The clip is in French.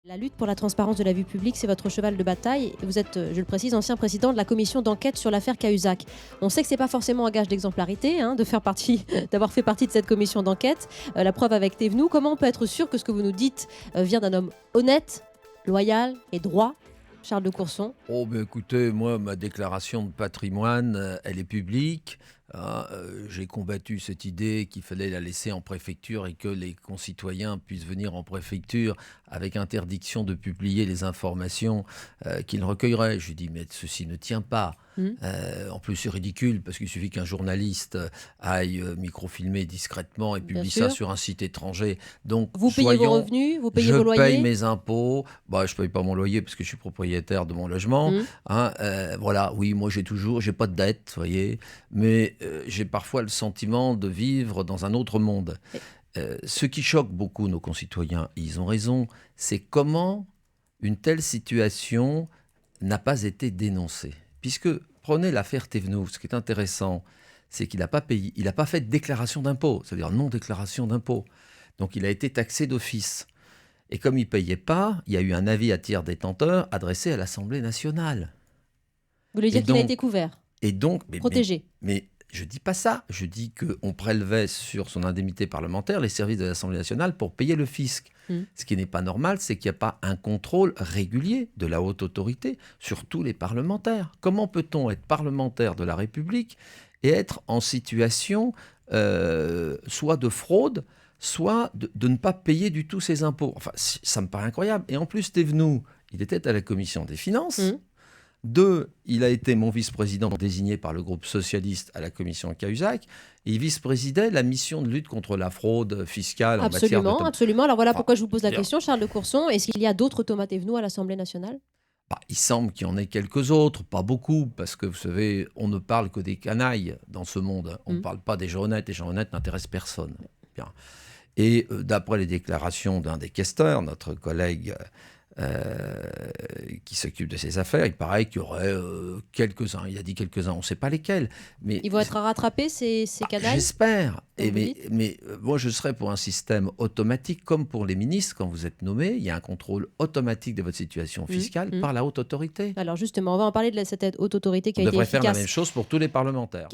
La lutte pour la transparence de la vie publique, c'est votre cheval de bataille. Vous êtes, je le précise, ancien président de la commission d'enquête sur l'affaire Cahuzac. On sait que ce n'est pas forcément un gage d'exemplarité d'avoir fait partie de cette commission d'enquête. La preuve avec Thévenoud. Comment on peut être sûr que ce que vous nous dites vient d'un homme honnête, loyal et droit, Charles de Courson? Oh, ben écoutez, moi, ma déclaration de patrimoine, elle est publique. J'ai combattu cette idée qu'il fallait la laisser en préfecture et que les concitoyens puissent venir en préfecture avec interdiction de publier les informations qu'ils recueilleraient. Je lui dis, mais ceci ne tient pas. En plus, c'est ridicule parce qu'il suffit qu'un journaliste aille microfilmer discrètement et publie ça sur un site étranger. Donc, vous payez vos revenus, vous payez vos loyers. Je paye mes impôts. Bah, je ne paye pas mon loyer parce que je suis propriétaire de mon logement. Voilà, oui, moi j'ai pas de dette, vous voyez, mais j'ai parfois le sentiment de vivre dans un autre monde. Ce qui choque beaucoup nos concitoyens, et ils ont raison, c'est comment une telle situation n'a pas été dénoncée. Puisque, prenez l'affaire Thévenoud, ce qui est intéressant, c'est qu'il n'a pas payé, il n'a pas fait de déclaration d'impôt, c'est-à-dire non-déclaration d'impôt. Donc il a été taxé d'office. Et comme il ne payait pas, il y a eu un avis à tiers détenteur adressé à l'Assemblée nationale. Vous voulez dire qu'il a été couvert, et donc, protégé. Mais je ne dis pas ça. Je dis qu'on prélevait sur son indemnité parlementaire les services de l'Assemblée nationale pour payer le fisc. Ce qui n'est pas normal, c'est qu'il n'y a pas un contrôle régulier de la haute autorité sur tous les parlementaires. Comment peut-on être parlementaire de la République et être en situation soit de fraude, soit de ne pas payer du tout ses impôts? Enfin, ça me paraît incroyable. Et en plus, Thévenoud, il était à la commission des finances. 2, il a été mon vice-président désigné par le groupe socialiste à la commission Cahuzac. Et il vice-présidait la mission de lutte contre la fraude fiscale en matière de... Absolument. Alors voilà pourquoi je vous pose la question, Charles de Courson. Est-ce qu'il y a d'autres Thomas Thévenoud à l'Assemblée nationale? Il semble qu'il y en ait quelques autres, pas beaucoup, parce que vous savez, on ne parle que des canailles dans ce monde. On ne parle pas des gens honnêtes. Les gens honnêtes n'intéressent personne. Bien. Et d'après les déclarations d'un des questeurs, notre collègue... qui s'occupe de ces affaires, il paraît qu'il y aurait quelques-uns. Il a dit quelques-uns, on ne sait pas lesquels. Mais ils vont être rattrapés, ces canailles? J'espère. Mais moi, je serais pour un système automatique, comme pour les ministres, quand vous êtes nommé, il y a un contrôle automatique de votre situation fiscale par la haute autorité. Alors justement, on va en parler de cette haute autorité qui a été efficace. On devrait faire la même chose pour tous les parlementaires.